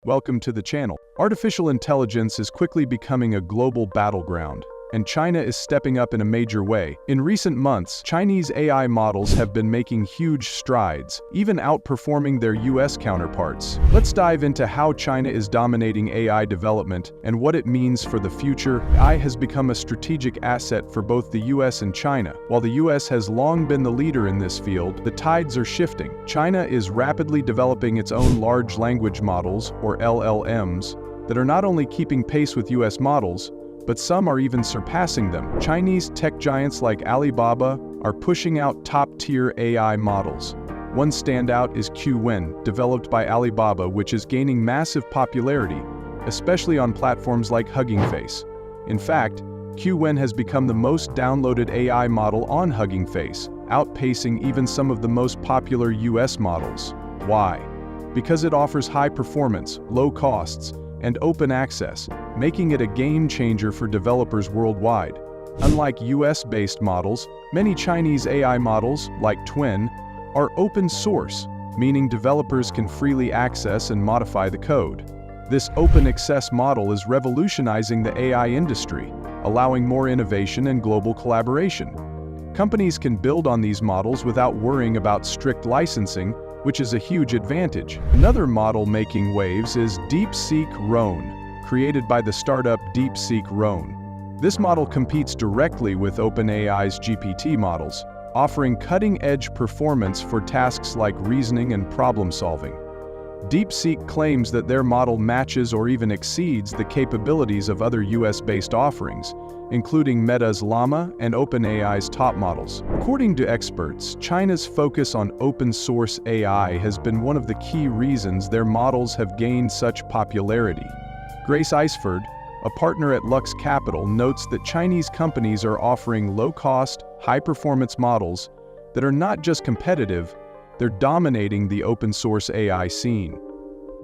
Welcome to the channel. Artificial intelligence is quickly becoming a global battleground, and China is stepping up in a major way. In recent months, Chinese AI models have been making huge strides, even outperforming their US counterparts. Let's dive into how China is dominating AI development and what it means for the future. AI has become a strategic asset for both the US and China. While the US has long been the leader in this field, the tides are shifting. China is rapidly developing its own large language models, or LLMs, that are not only keeping pace with US models, but some are even surpassing them. Chinese tech giants like Alibaba are pushing out top-tier AI models. One standout is Qwen, developed by Alibaba, which is gaining massive popularity, especially on platforms like Hugging Face. In fact, Qwen has become the most downloaded AI model on Hugging Face, outpacing even some of the most popular US models. Why? Because it offers high performance, low costs, and open access, making it a game changer for developers worldwide. Unlike US-based models, many Chinese AI models, like Twin, are open source, meaning developers can freely access and modify the code. This open access model is revolutionizing the AI industry, allowing more innovation and global collaboration. Companies can build on these models without worrying about strict licensing, which is a huge advantage. Another model making waves is DeepSeek Roan, created by the startup DeepSeek Roan. This model competes directly with OpenAI's GPT models, offering cutting-edge performance for tasks like reasoning and problem-solving. DeepSeek claims that their model matches or even exceeds the capabilities of other US-based offerings, including Meta's Llama and OpenAI's top models. According to experts, China's focus on open-source AI has been one of the key reasons their models have gained such popularity. Grace Eisford, a partner at Lux Capital, notes that Chinese companies are offering low-cost, high-performance models that are not just competitive, they're dominating the open-source AI scene.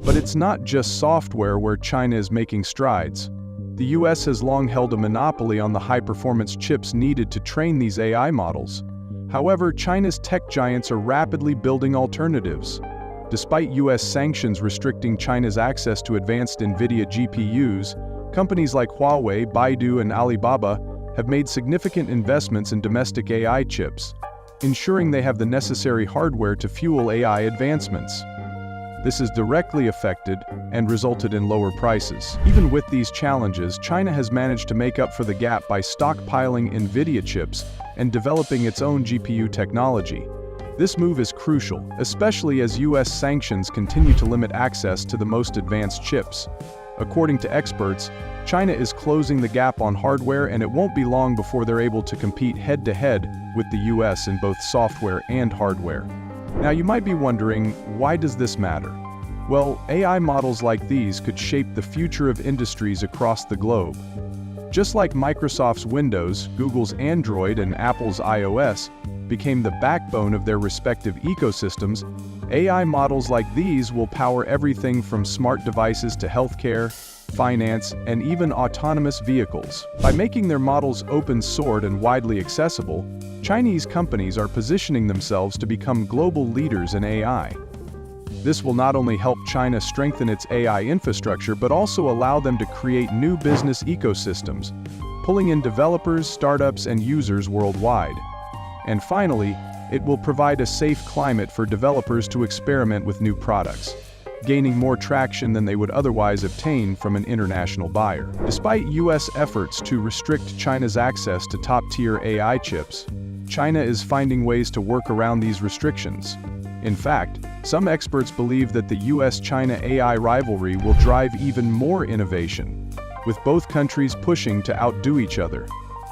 But it's not just software where China is making strides. The US has long held a monopoly on the high-performance chips needed to train these AI models. However, China's tech giants are rapidly building alternatives. Despite US sanctions restricting China's access to advanced NVIDIA GPUs, companies like Huawei, Baidu, and Alibaba have made significant investments in domestic AI chips, ensuring they have the necessary hardware to fuel AI advancements. This has directly affected and resulted in lower prices. Even with these challenges, China has managed to make up for the gap by stockpiling NVIDIA chips and developing its own GPU technology. This move is crucial, especially as US sanctions continue to limit access to the most advanced chips. According to experts, China is closing the gap on hardware, and it won't be long before they're able to compete head-to-head with the US in both software and hardware. Now you might be wondering, why does this matter? Well, AI models like these could shape the future of industries across the globe. Just like Microsoft's Windows, Google's Android, and Apple's iOS became the backbone of their respective ecosystems, AI models like these will power everything from smart devices to healthcare, finance, and even autonomous vehicles. By making their models open-sourced and widely accessible, Chinese companies are positioning themselves to become global leaders in AI. This will not only help China strengthen its AI infrastructure, but also allow them to create new business ecosystems, pulling in developers, startups, and users worldwide. And finally, it will provide a safe climate for developers to experiment with new products, gaining more traction than they would otherwise obtain from an international buyer. Despite US efforts to restrict China's access to top-tier AI chips, China is finding ways to work around these restrictions. In fact, some experts believe that the US-China AI rivalry will drive even more innovation, with both countries pushing to outdo each other.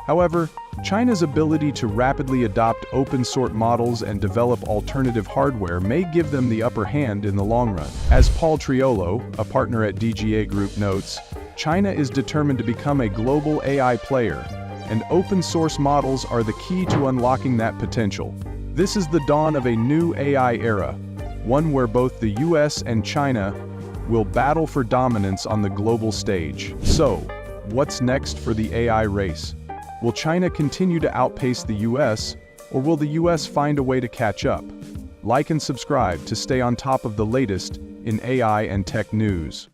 However, China's ability to rapidly adopt open-source models and develop alternative hardware may give them the upper hand in the long run. As Paul Triolo, a partner at DGA Group, notes, China is determined to become a global AI player, and open-source models are the key to unlocking that potential. This is the dawn of a new AI era, one where both the US and China will battle for dominance on the global stage. So, what's next for the AI race? Will China continue to outpace the US, or will the US find a way to catch up? Like and subscribe to stay on top of the latest in AI and tech news.